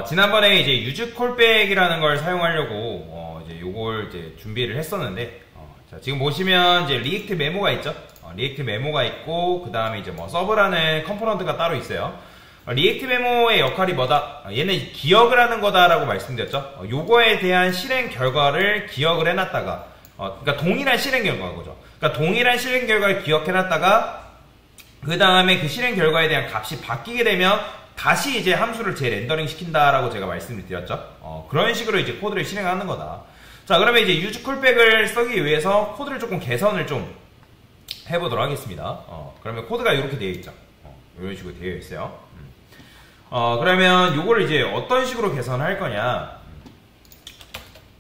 지난번에 이제 유즈 콜백이라는 걸 사용하려고 이제 요걸 이제 준비를 했었는데 자, 지금 보시면 이제 리액트 메모가 있죠. 리액트 메모가 있고 그 다음에 이제 뭐 서브라는 컴포넌트가 따로 있어요. 리액트 메모의 역할이 뭐다? 얘는 기억을 하는 거다라고 말씀드렸죠. 요거에 대한 실행 결과를 기억을 해놨다가 그러니까 동일한 실행 결과죠. 그러니까 동일한 실행 결과를 기억해놨다가 그 다음에 그 실행 결과에 대한 값이 바뀌게 되면 다시 이제 함수를 재렌더링 시킨다라고 제가 말씀을 드렸죠. 그런 식으로 이제 코드를 실행하는 거다. 자, 그러면 이제 유즈 콜백을 쓰기 위해서 코드를 조금 개선을 좀 해보도록 하겠습니다. 그러면 코드가 이렇게 되어 있죠. 이런 식으로 되어 있어요. 그러면 요거를 이제 어떤 식으로 개선할 거냐.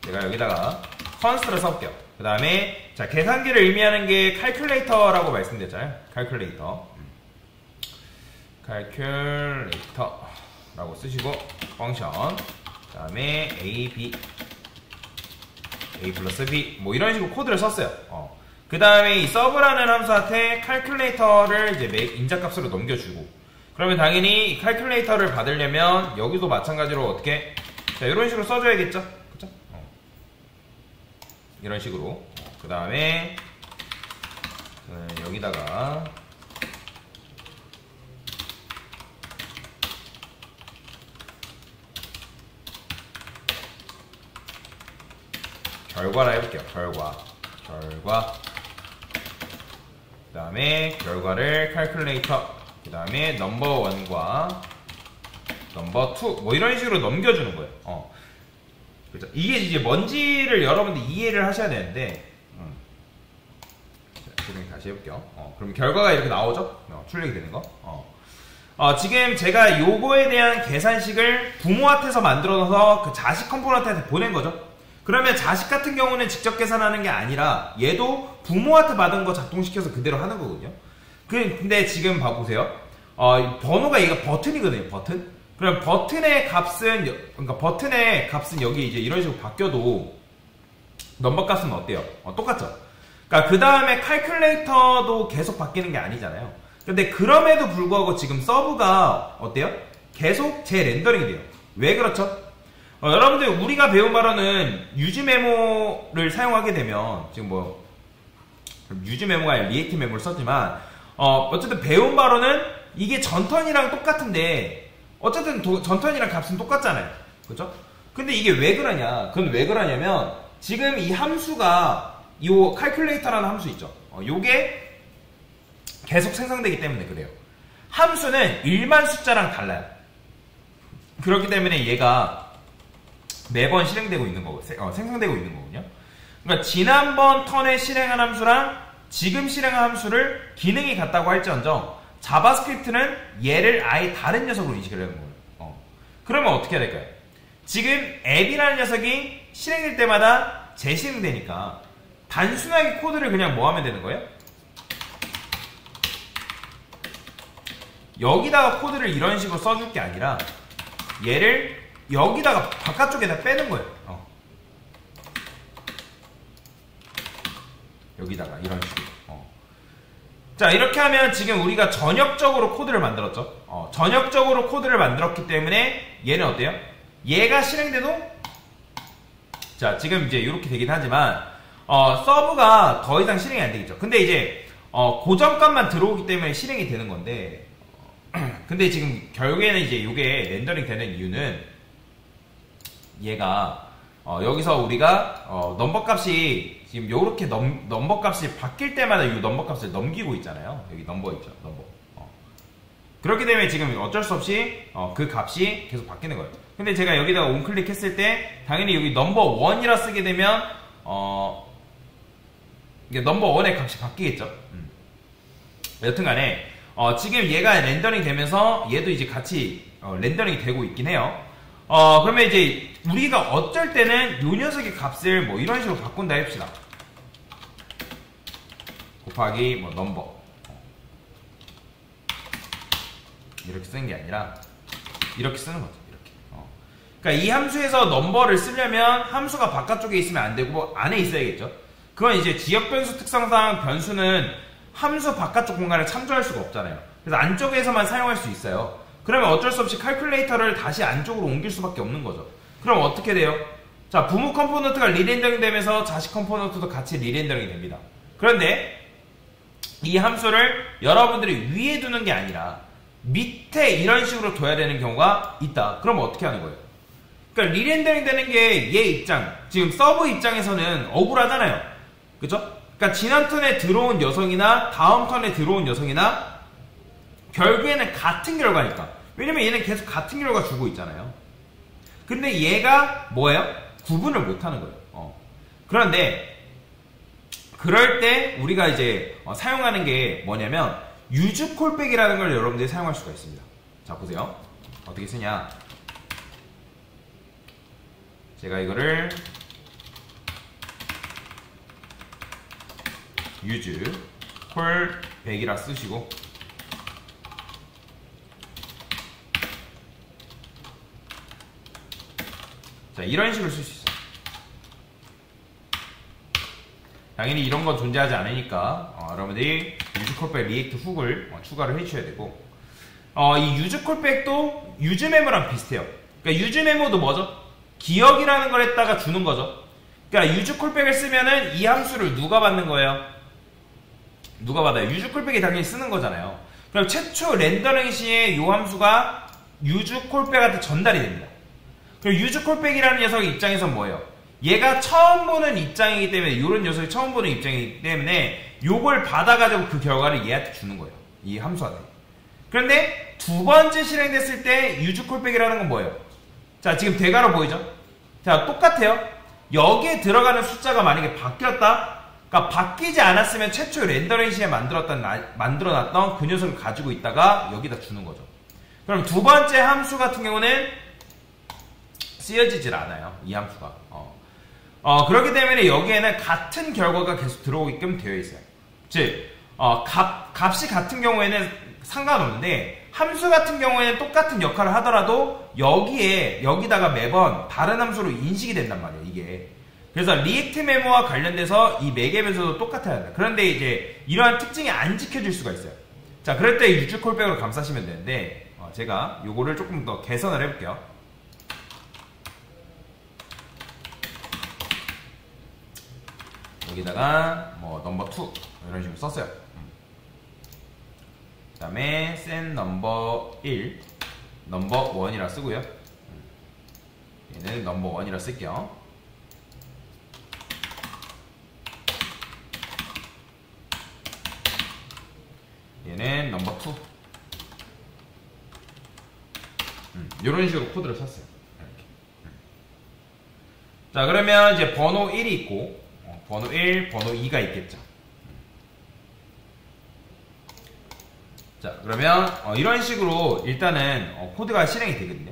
제가 여기다가 const를 써볼게요. 그 다음에 자, 계산기를 의미하는 게 calculator라고 말씀드렸잖아요. calculator라고 쓰시고 펑션 그 다음에 a 플러스 b 뭐 이런 식으로 코드를 썼어요. 그 다음에 이 서브라는 함수한테 calculator를 이제 인자값으로 넘겨주고 그러면 당연히 이 calculator를 받으려면 여기도 마찬가지로 어떻게 자 이런 식으로 써줘야겠죠. 그쵸? 이런 식으로 그 다음에 여기다가 결과라 해볼게요. 결과 그 다음에 결과를 calculator 그 다음에 넘버1과 넘버2 뭐 이런 식으로 넘겨주는 거예요. 그렇죠? 이게 이제 뭔지를 여러분들 이해를 하셔야 되는데 자, 다시 해볼게요. 그럼 결과가 이렇게 나오죠? 출력이 되는 거. 지금 제가 요거에 대한 계산식을 부모한테서 만들어서 그 자식 컴포넌트한테 보낸 거죠. 그러면 자식 같은 경우는 직접 계산하는 게 아니라 얘도 부모한테 받은 거 작동시켜서 그대로 하는 거거든요. 근데 지금 봐보세요. 번호가 얘가 버튼이거든요. 버튼. 그럼 버튼의 값은 그러니까 버튼의 값은 여기 이제 이런 식으로 바뀌어도 넘버 값은 어때요? 똑같죠. 그러니까 그 다음에 칼큘레이터도 계속 바뀌는 게 아니잖아요. 근데 그럼에도 불구하고 지금 서브가 어때요? 계속 재렌더링이 돼요. 왜 그렇죠? 여러분들 우리가 배운 바로는 유즈 메모를 사용하게 되면 지금 뭐 유즈 메모가 아니라 리액트 메모를 썼지만 어쨌든 배운 바로는 이게 전턴이랑 똑같은데 어쨌든 전턴이랑 값은 똑같잖아요. 그죠? 근데 이게 왜 그러냐? 그건 왜 그러냐면 지금 이 함수가 이 calculator라는 함수 있죠. 요게 계속 생성되기 때문에 그래요. 함수는 일반 숫자랑 달라요. 그렇기 때문에 얘가 매번 실행되고 있는 거고, 생성되고 있는 거군요. 그러니까 지난번 턴에 실행한 함수랑 지금 실행한 함수를 기능이 같다고 할지언정 자바스크립트는 얘를 아예 다른 녀석으로 인식을 하는 거예요. 그러면 어떻게 해야 될까요? 지금 앱이라는 녀석이 실행될 때마다 재실행되니까 단순하게 코드를 그냥 뭐 하면 되는 거예요? 여기다가 코드를 이런 식으로 써줄 게 아니라 얘를 여기다가 바깥쪽에다 빼는 거예요. 여기다가 이런 식으로. 자, 이렇게 하면 지금 우리가 전역적으로 코드를 만들었죠. 전역적으로 코드를 만들었기 때문에 얘는 어때요? 얘가 실행돼도 자, 지금 이제 이렇게 되긴 하지만 서브가 더 이상 실행이 안 되겠죠. 근데 이제 고정값만 들어오기 때문에 실행이 되는 건데 근데 지금 결국에는 이제 이게 렌더링 되는 이유는 얘가 여기서 우리가 넘버 값이 지금 요렇게 넘버 값이 바뀔 때마다 이 넘버 값을 넘기고 있잖아요. 여기 넘버 있죠. 넘버. 그렇기 때문에 지금 어쩔 수 없이 그 값이 계속 바뀌는 거예요. 근데 제가 여기다가 온클릭 했을 때 당연히 여기 넘버 1이라 쓰게 되면 이게 넘버 1의 값이 바뀌겠죠. 여튼간에 지금 얘가 렌더링 되면서 얘도 이제 같이 렌더링이 되고 있긴 해요. 그러면 이제 우리가 어쩔 때는 요 녀석의 값을 뭐 이런 식으로 바꾼다 해봅시다. 곱하기 뭐 넘버 이렇게 쓰는 게 아니라 이렇게 쓰는 거죠. 이렇게. 그러니까 이 함수에서 넘버를 쓰려면 함수가 바깥쪽에 있으면 안 되고 뭐 안에 있어야겠죠. 그건 이제 지역 변수 특성상 변수는 함수 바깥쪽 공간에 참조할 수가 없잖아요. 그래서 안쪽에서만 사용할 수 있어요. 그러면 어쩔 수 없이 칼큘레이터를 다시 안쪽으로 옮길 수밖에 없는 거죠. 그럼 어떻게 돼요? 자, 부모 컴포넌트가 리렌더링 되면서 자식 컴포넌트도 같이 리렌더링이 됩니다. 그런데 이 함수를 여러분들이 위에 두는 게 아니라 밑에 이런 식으로 둬야 되는 경우가 있다. 그럼 어떻게 하는 거예요? 그러니까 리렌더링 되는 게 얘 입장, 지금 서브 입장에서는 억울하잖아요. 그죠? 그러니까 지난 턴에 들어온 녀석이나 다음 턴에 들어온 녀석이나 결국에는 같은 결과니까. 왜냐면 얘는 계속 같은 결과 주고 있잖아요. 근데 얘가 뭐예요? 구분을 못하는 거예요. 그런데 그럴 때 우리가 이제 사용하는 게 뭐냐면 유즈 콜백이라는 걸 여러분들이 사용할 수가 있습니다. 자, 보세요. 어떻게 쓰냐? 제가 이거를 유즈 콜백이라 쓰시고, 자, 이런 식으로 쓸 수 있어요. 당연히 이런 건 존재하지 않으니까 여러분들이 유즈 콜백 리액트 훅을 추가를 해주셔야 되고, 이 유즈 콜백도 유즈 메모랑 비슷해요. 그러니까 유즈 메모도 뭐죠? 기억이라는 걸 했다가 주는 거죠. 그러니까 유즈 콜백을 쓰면은 이 함수를 누가 받는 거예요? 누가 받아요? 유즈 콜백이 당연히 쓰는 거잖아요. 그럼 최초 렌더링 시에 이 함수가 유즈 콜백한테 전달이 됩니다. 그럼 유즈 콜백이라는 녀석의 입장에선 뭐예요? 얘가 처음 보는 입장이기 때문에, 이런 녀석이 처음 보는 입장이기 때문에 요걸 받아가지고 그 결과를 얘한테 주는 거예요. 이 함수한테. 그런데 두 번째 실행됐을 때 유즈 콜백이라는 건 뭐예요? 자, 지금 대괄호 보이죠? 자, 똑같아요. 여기에 들어가는 숫자가 만약에 바뀌었다? 그러니까 바뀌지 않았으면 최초 렌더링 시에 만들어놨던 그 녀석을 가지고 있다가 여기다 주는 거죠. 그럼 두 번째 함수 같은 경우는 쓰여지질 않아요. 이 함수가. 그렇기 때문에 여기에는 같은 결과가 계속 들어오게끔 되어 있어요. 즉, 값이 같은 경우에는 상관없는데, 함수 같은 경우에는 똑같은 역할을 하더라도 여기다가 매번 다른 함수로 인식이 된단 말이에요, 이게. 그래서 리액트 메모와 관련돼서 이 매개변수도 똑같아야 돼요. 그런데 이제 이러한 특징이 안 지켜질 수가 있어요. 자, 그럴 때 유즈 콜백으로 감싸시면 되는데, 제가 요거를 조금 더 개선을 해볼게요. 여기다가 뭐 넘버 2 이런 식으로 썼어요. 그 다음에 센 넘버 1 넘버 1이라 쓰고요. 얘는 넘버 1이라 쓸게요. 얘는 넘버 2. 이런 식으로 코드를 썼어요. 이렇게. 자, 그러면 이제 번호 1이 있고, 번호 1, 번호 2가 있겠죠. 자, 그러면 이런 식으로 일단은 코드가 실행이 되거든요.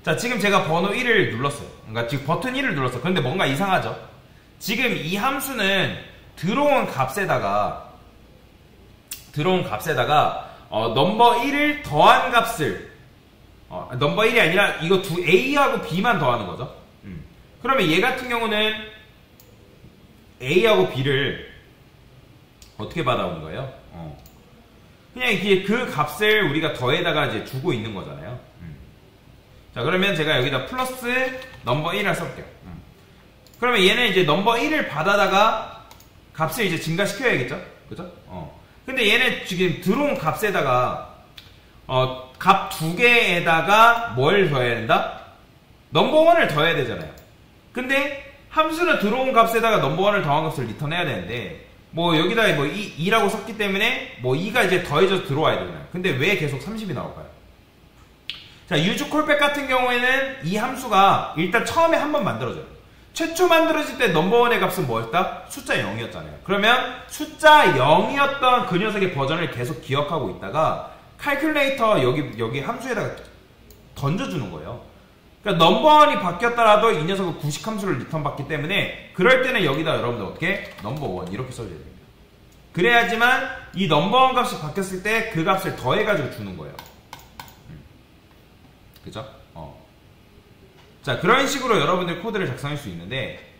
자, 지금 제가 번호 1을 눌렀어요. 그러니까 지금 버튼 1을 눌렀어요. 그런데 뭔가 이상하죠? 지금 이 함수는 들어온 값에다가 넘버 1을 더한 값을 넘버 1이 아니라 이거 A하고 B만 더하는 거죠. 그러면 얘 같은 경우는 A하고 B를 어떻게 받아오는 거예요? 그냥 이게 그 값을 우리가 더에다가 이제 주고 있는 거잖아요. 자, 그러면 제가 여기다 플러스 넘버 1을 써볼게요. 그러면 얘는 이제 넘버 1을 받아다가 값을 이제 증가시켜야겠죠? 그죠? 근데 얘는 지금 들어온 값에다가 값 두 개에다가 뭘 더해야 된다? 넘버 1을 더해야 되잖아요. 근데 함수는 들어온 값에다가 넘버 1을 더한 값을 리턴해야 되는데, 뭐 여기다 뭐 2라고 썼기 때문에 뭐 2가 이제 더해져서 들어와야 되잖아요. 근데 왜 계속 30이 나올까요? 자, 유즈 콜백 같은 경우에는 이 함수가 일단 처음에 한번 만들어져요. 최초 만들어질 때 넘버 1의 값은 뭐였다? 숫자 0이었잖아요. 그러면 숫자 0이었던 그 녀석의 버전을 계속 기억하고 있다가 칼큘레이터 여기 함수에다가 던져주는 거예요. 그러니까 넘버 1이 바뀌었더라도 이 녀석은 90 함수를 리턴 받기 때문에 그럴 때는 여기다 여러분들 어떻게? 넘버 1 이렇게 써줘야 됩니다. 그래야지만 이 넘버 1 값이 바뀌었을 때 그 값을 더해가지고 주는 거예요. 그죠? 자, 그런 식으로 여러분들 코드를 작성할 수 있는데,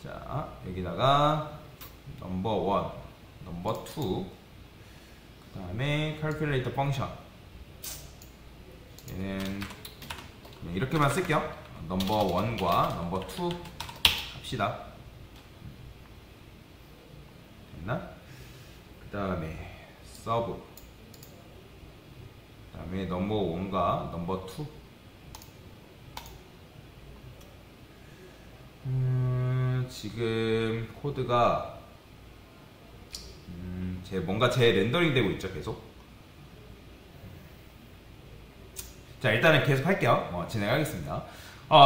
자, 여기다가 넘버 1, 넘버 2, 그 다음에 calculator 펑션. 얘는 그냥 이렇게만 쓸게요. 넘버 1과 넘버 2 합시다. 됐나? 그 다음에 서브, 그 다음에 넘버 1과 넘버 2. 지금 코드가 뭔가 렌더링 되고 있죠. 계속. 자, 일단은 계속 할게요. 진행하겠습니다.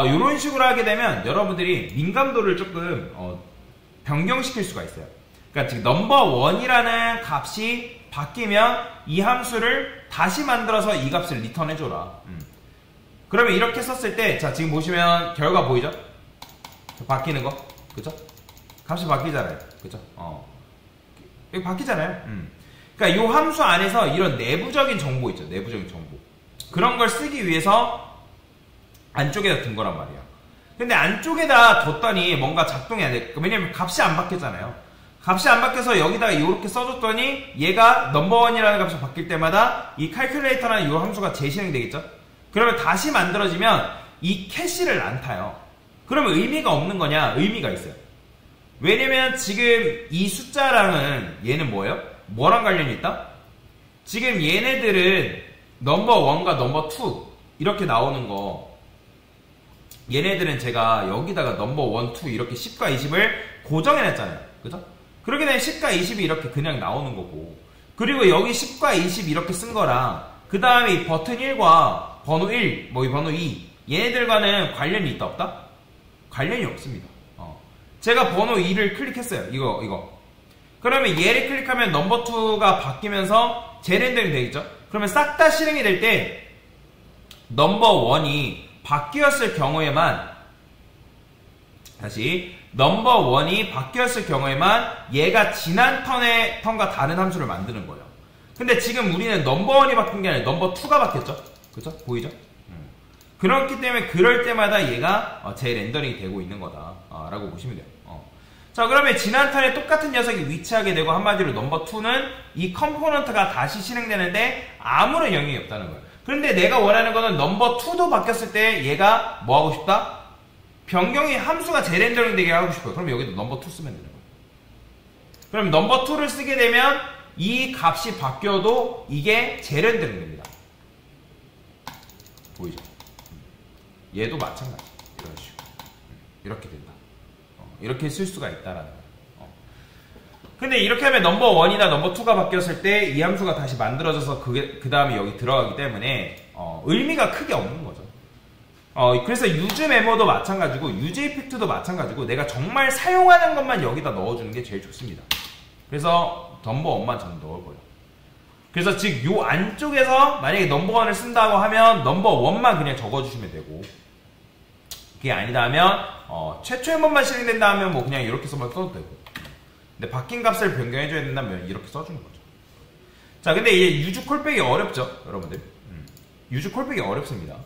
이런 식으로 하게 되면 여러분들이 민감도를 조금 변경시킬 수가 있어요. 그러니까 지금 넘버 1이라는 값이 바뀌면 이 함수를 다시 만들어서 이 값을 리턴해줘라. 그러면 이렇게 썼을 때, 자, 지금 보시면 결과 보이죠? 바뀌는 거. 그죠? 값이 바뀌잖아요. 그죠? 이거 바뀌잖아요. 그러니까 이 함수 안에서 이런 내부적인 정보 있죠. 내부적인 정보. 그런 걸 쓰기 위해서 안쪽에다 둔 거란 말이야. 근데 안쪽에다 뒀더니 뭔가 작동이 안 돼. 왜냐면 값이 안 바뀌었잖아요. 값이 안 바뀌어서 여기다가 이렇게 써줬더니 얘가 넘버1이라는 값이 바뀔 때마다 이 calculator라는 이 함수가 재실행되겠죠? 그러면 다시 만들어지면 이 캐시를 안 타요. 그러면 의미가 없는 거냐? 의미가 있어요. 왜냐면 지금 이 숫자랑은 얘는 뭐예요? 뭐랑 관련이 있다? 지금 얘네들은 넘버 1과 넘버 2 이렇게 나오는 거, 얘네들은 제가 여기다가 넘버 1, 2 이렇게 10과 20을 고정해놨잖아요. 그죠? 그렇게 되면 10과 20이 이렇게 그냥 나오는 거고, 그리고 여기 10과 20 이렇게 쓴 거랑 그 다음에 이 버튼 1과 번호 1, 이 번호 2 얘네들과는 관련이 있다 없다? 관련이 없습니다. 제가 번호 2를 클릭했어요. 이거. 그러면 얘를 클릭하면 넘버 2가 바뀌면서 재렌더링 되겠죠? 그러면 싹 다 실행이 될 때 넘버 1이 바뀌었을 경우에만, 다시 넘버 1이 바뀌었을 경우에만 얘가 지난 턴과 다른 함수를 만드는 거예요. 근데 지금 우리는 넘버 1이 바뀐 게 아니라 넘버 2가 바뀌었죠? 그죠? 보이죠? 그렇기 때문에 그럴 때마다 얘가 재렌더링이 되고 있는 거다 라고 보시면 돼요. 자, 그러면 지난 턴에 똑같은 녀석이 위치하게 되고, 한마디로 넘버 2는 이 컴포넌트가 다시 실행되는데 아무런 영향이 없다는 거예요. 그런데 내가 원하는 거는 넘버 2도 바뀌었을 때 얘가 뭐 하고 싶다? 변경이 함수가 재렌더링 되게 하고 싶어요. 그럼 여기도 넘버 2 쓰면 되는 거예요. 그럼 넘버 2를 쓰게 되면 이 값이 바뀌어도 이게 재렌더링 됩니다. 보이죠? 얘도 마찬가지. 이런 식으로. 이렇게 된다. 이렇게 쓸 수가 있다라는 거예요. 근데 이렇게 하면 넘버 1이나 넘버 2가 바뀌었을 때 이 함수가 다시 만들어져서 그 다음에 여기 들어가기 때문에 의미가 크게 없는 거죠. 그래서 유즈 메모도 마찬가지고 유즈 이펙트도 마찬가지고 내가 정말 사용하는 것만 여기다 넣어주는 게 제일 좋습니다. 그래서 넘버 1만 저는 넣을 거예요. 그래서 즉 요 안쪽에서 만약에 넘버 1을 쓴다고 하면 넘버 1만 그냥 적어주시면 되고, 그게 아니다 하면 최초의 번만 실행된다 하면 뭐 그냥 이렇게 써도 되고, 근데 바뀐 값을 변경해줘야 된다면 이렇게 써주는 거죠. 자, 근데 이제 유즈 콜백이 어렵죠, 여러분들. 유즈 콜백이 어렵습니다.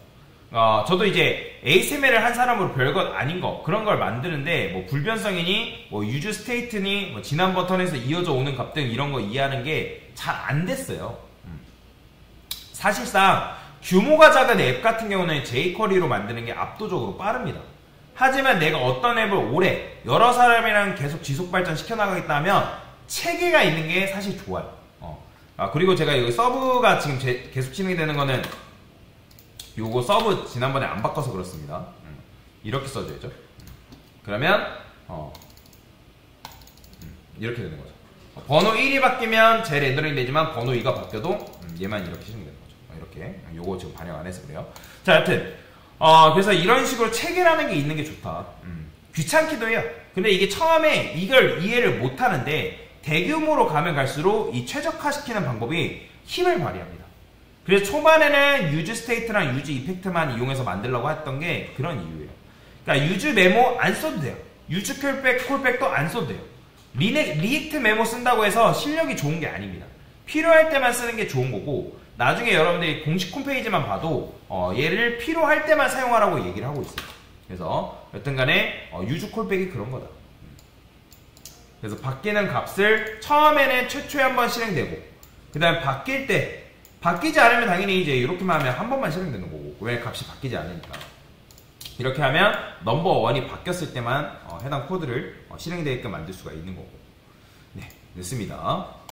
저도 이제 ASML을 한 사람으로 별것 아닌 거, 그런 걸 만드는데, 뭐 불변성이니 뭐 유즈 스테이트니 뭐 지난 버튼에서 이어져 오는 값 등 이런 거 이해하는 게 잘 안 됐어요. 사실상 규모가 작은 앱 같은 경우는 jQuery로 만드는 게 압도적으로 빠릅니다. 하지만 내가 어떤 앱을 오래 여러 사람이랑 계속 지속 발전 시켜나가겠다 하면 체계가 있는 게 사실 좋아요. 그리고 제가 여기 서브가 지금 계속 진행이 되는 거는 요거 서브 지난번에 안 바꿔서 그렇습니다. 이렇게 써줘야죠. 그러면 이렇게 되는 거죠. 번호 1이 바뀌면 재렌더링 되지만 번호 2가 바뀌어도 얘만 이렇게 실행되는 거죠. 이렇게. 요거 지금 반영 안 해서 그래요. 자, 여튼 그래서 이런 식으로 체계라는 게 있는 게 좋다. 귀찮기도 해요. 근데 이게 처음에 이걸 이해를 못 하는데 대규모로 가면 갈수록 이 최적화시키는 방법이 힘을 발휘합니다. 그래서 초반에는 유즈 스테이트랑 유즈 이펙트만 이용해서 만들려고 했던 게 그런 이유예요. 그러니까 유즈 메모 안 써도 돼요. 유즈 콜백도 안 써도 돼요. 리액트 메모 쓴다고 해서 실력이 좋은 게 아닙니다. 필요할 때만 쓰는 게 좋은 거고, 나중에 여러분들이 공식 홈페이지만 봐도 얘를 필요할 때만 사용하라고 얘기를 하고 있어요. 그래서 여튼 간에 유즈 콜백이 그런 거다. 그래서 바뀌는 값을 처음에는 최초에 한번 실행되고, 그 다음에 바뀔 때 바뀌지 않으면 당연히 이제 이렇게만 하면 한 번만 실행되는 거고, 왜 값이 바뀌지 않으니까. 이렇게 하면 넘버1이 바뀌었을 때만 해당 코드를 실행되게끔 만들 수가 있는 거고. 네, 됐습니다.